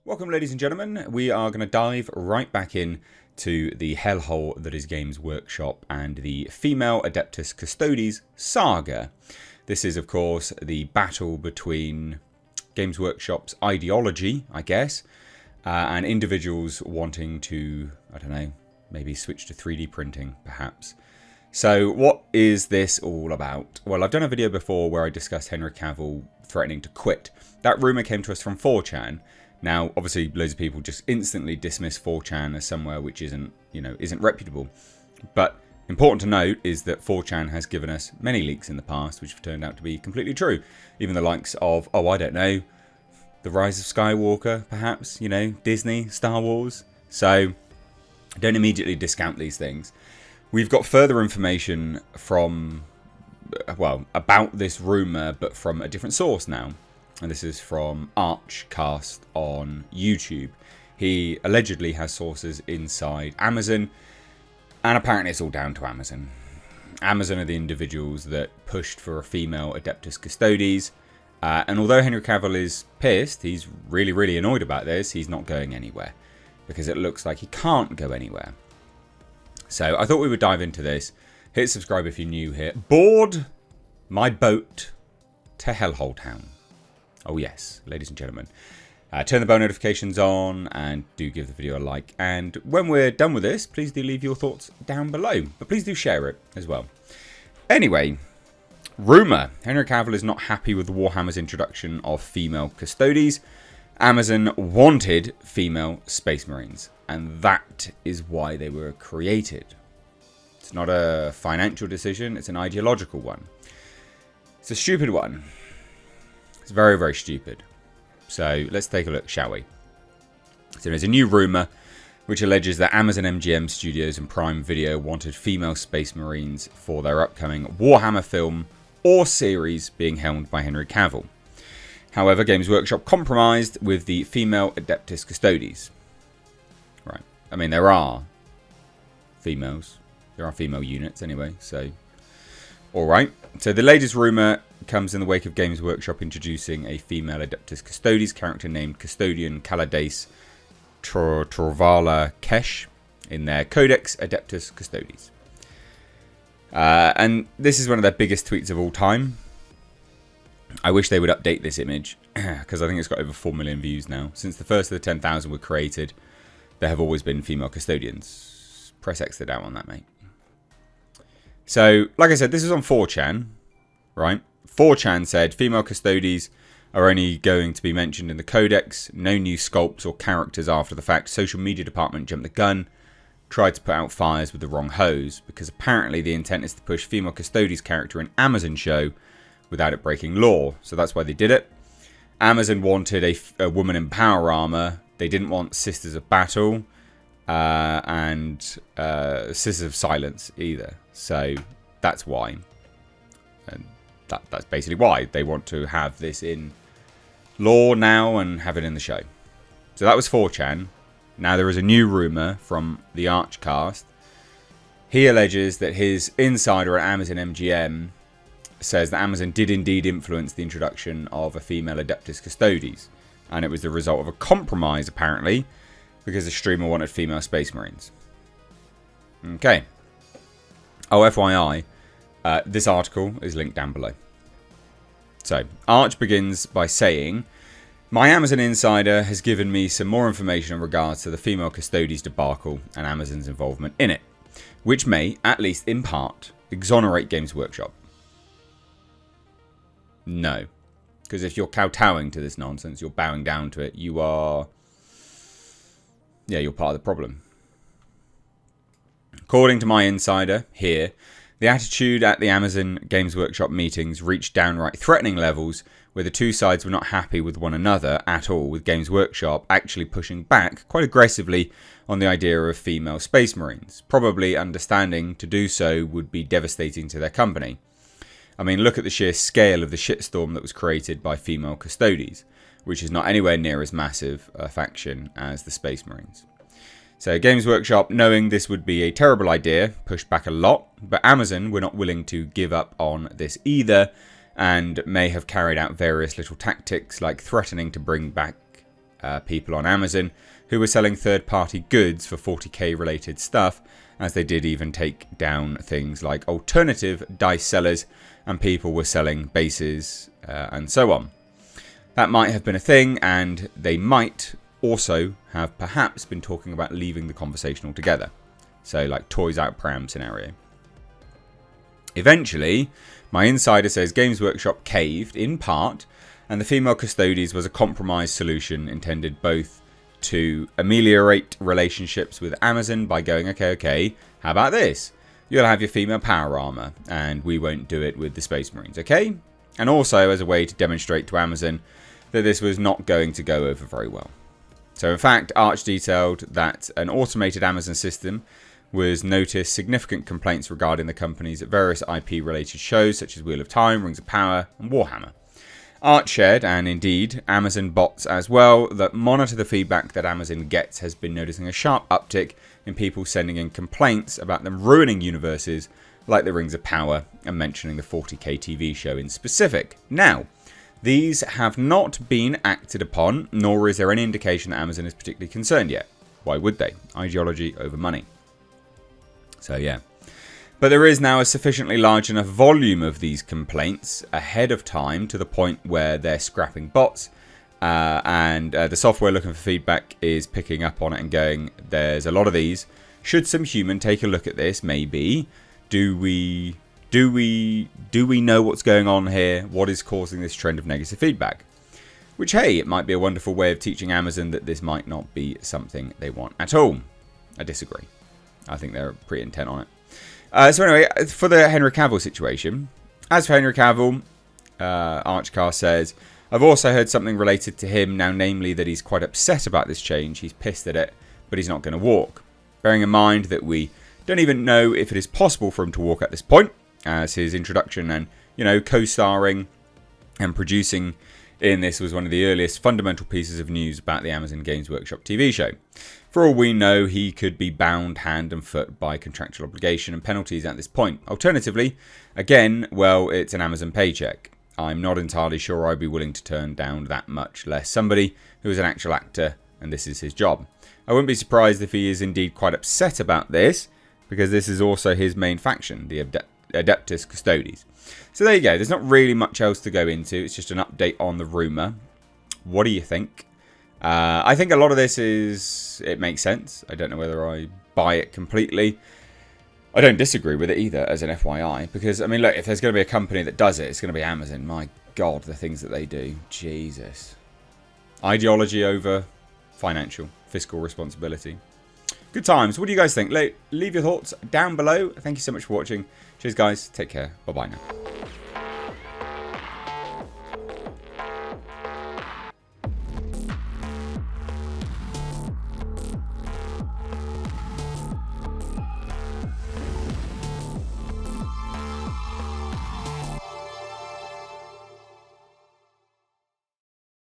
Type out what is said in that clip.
Welcome, ladies and gentlemen. We are going to dive right back in to the hellhole that is Games Workshop and the female Adeptus Custodes saga. This is, of course, the battle between Games Workshop's ideology, I guess, and individuals wanting to, I don't know, maybe switch to 3D printing, perhaps. So what is this all about? Well, I've done a video before where I discussed Henry Cavill threatening to quit. That rumour came to us from 4chan. Now, obviously, loads of people just instantly dismiss 4chan as somewhere which isn't reputable. But important to note is that 4chan has given us many leaks in the past which have turned out to be completely true. Even the likes of, I don't know, The Rise of Skywalker, perhaps, Disney, Star Wars. So don't immediately discount these things. We've got further information from, about this rumour, but from a different source now. And this is from Archcast on YouTube. He allegedly has sources inside Amazon, and apparently it's all down to Amazon. Amazon are the individuals that pushed for a female Adeptus Custodes, and although Henry Cavill is pissed, he's really, really annoyed about this, he's not going anywhere, because it looks like he can't go anywhere. So I thought we would dive into this. Hit subscribe if you're new here. Board my boat to Hellhole Town. Oh yes, ladies and gentlemen. Turn the bell notifications on and do give the video a like. And when we're done with this, please do leave your thoughts down below. But please do share it as well. Anyway, rumour. Henry Cavill is not happy with Warhammer's introduction of female Custodes. Amazon wanted female Space Marines. And that is why they were created. It's not a financial decision, it's an ideological one. It's a stupid one. It's very, very stupid. So let's take a look, shall we? So there's a new rumour which alleges that Amazon MGM Studios and Prime Video wanted female Space Marines for their upcoming Warhammer film or series being helmed by Henry Cavill. However, Games Workshop compromised with the female Adeptus Custodes. Right. I mean, there are females. There are female units anyway, so... Alright. So the latest rumour comes in the wake of Games Workshop introducing a female Adeptus Custodes character named Custodian Calades Torvala Kesh in their Codex Adeptus Custodes. And this is one of their biggest tweets of all time. I wish they would update this image, because I think it's got over 4 million views now. Since the first of the 10,000 were created, there have always been female custodians. Press X to down on that, mate. So, like I said, this is on 4chan, right? 4chan said female Custodes are only going to be mentioned in the Codex. No new sculpts or characters after the fact. Social media department jumped the gun, tried to put out fires with the wrong hose, because apparently the intent is to push female Custodes character in Amazon show without it breaking law. So that's why they did it. Amazon wanted a woman in power armor. They didn't want Sisters of Battle and Sisters of Silence either. So that's why. And that's basically why they want to have this in law now and have it in the show. So that was 4chan. Now there is a new rumour from the Archcast. He alleges that his insider at Amazon MGM says that Amazon did indeed influence the introduction of a female Adeptus Custodes. And it was the result of a compromise, apparently, because the streamer wanted female Space Marines. Okay. Oh, FYI, this article is linked down below. So, Arch begins by saying, my Amazon insider has given me some more information in regards to the female Custodes debacle and Amazon's involvement in it, which may, at least in part, exonerate Games Workshop. No. Because if you're kowtowing to this nonsense, you're bowing down to it, you are... yeah, you're part of the problem. According to my insider here, the attitude at the Amazon Games Workshop meetings reached downright threatening levels where the two sides were not happy with one another at all, with Games Workshop actually pushing back quite aggressively on the idea of female Space Marines, probably understanding to do so would be devastating to their company. I mean, look at the sheer scale of the shitstorm that was created by female Custodes, which is not anywhere near as massive a faction as the Space Marines. So Games Workshop, knowing this would be a terrible idea, pushed back a lot, but Amazon were not willing to give up on this either, and may have carried out various little tactics like threatening to bring back people on Amazon who were selling third-party goods for 40k related stuff, as they did even take down things like alternative dice sellers, and people were selling bases and so on. That might have been a thing, and they might also have perhaps been talking about leaving the conversation altogether. So like toys out pram scenario. Eventually, my insider says Games Workshop caved in part, and the female Custodes was a compromise solution intended both to ameliorate relationships with Amazon by going, okay, how about this? You'll have your female power armor, and we won't do it with the Space Marines, okay? And also as a way to demonstrate to Amazon that this was not going to go over very well. So in fact, Arch detailed that an automated Amazon system was noticed significant complaints regarding the company's various IP-related shows such as Wheel of Time, Rings of Power, and Warhammer. Arch shared, and indeed Amazon bots as well, that monitor the feedback that Amazon gets has been noticing a sharp uptick in people sending in complaints about them ruining universes like the Rings of Power and mentioning the 40k TV show in specific. Now, these have not been acted upon, nor is there any indication that Amazon is particularly concerned yet. Why would they? Ideology over money. So yeah. But there is now a sufficiently large enough volume of these complaints ahead of time to the point where they're scrapping bots, and the software looking for feedback is picking up on it and going, there's a lot of these. Should some human take a look at this? Maybe. Do we know what's going on here? What is causing this trend of negative feedback? Which, hey, it might be a wonderful way of teaching Amazon that this might not be something they want at all. I disagree. I think they're pretty intent on it. So anyway, for the Henry Cavill situation, as for Henry Cavill, Archcar says, I've also heard something related to him now, namely that he's quite upset about this change. He's pissed at it, but he's not going to walk. Bearing in mind that we don't even know if it is possible for him to walk at this point, as his introduction and, co-starring and producing in this was one of the earliest fundamental pieces of news about the Amazon Games Workshop TV show. For all we know, he could be bound hand and foot by contractual obligation and penalties at this point. Alternatively, again, well, it's an Amazon paycheck. I'm not entirely sure I'd be willing to turn down that much less somebody who is an actual actor and this is his job. I wouldn't be surprised if he is indeed quite upset about this, because this is also his main faction, the Adeptus Custodes. So there you go. There's not really much else to go into. It's just an update on the rumour. What do you think? I think a lot of this it makes sense. I don't know whether I buy it completely. I don't disagree with it either, as an FYI. Because, I mean, look, if there's going to be a company that does it, it's going to be Amazon. My God, the things that they do. Jesus. Ideology over financial, fiscal responsibility. Good times. What do you guys think? Leave your thoughts down below. Thank you so much for watching. Cheers, guys. Take care. Bye-bye now.